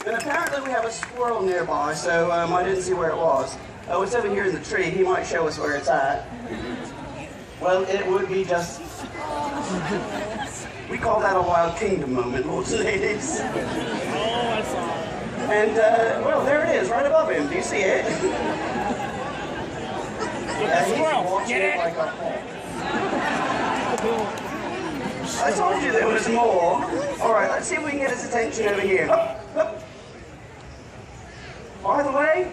And apparently we have a squirrel nearby, so I didn't see where it was. Oh, it's over here in the tree. He might show us where it's at. Well, it would be just... We call that a Wild Kingdom moment, lords and ladies. Oh, I saw it. And, well, there it is, right above him. Do you see it? Get the squirrel. Get it? Like a hawk. I told you there was more. All right, let's see if we can get his attention over here. Hup, hup. By the way,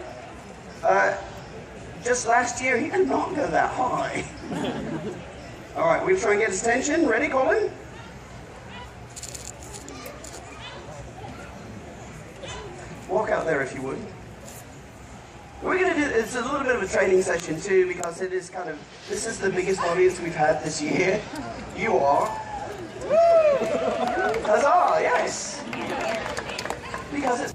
just last year he could not go that high. All right, we'll try and get his attention. Ready, Colin? Walk out there if you would. We're going to do, it's a little bit of a training session too, because it is kind of, this is the biggest audience we've had this year. You are. Huzzah, yes! Because it's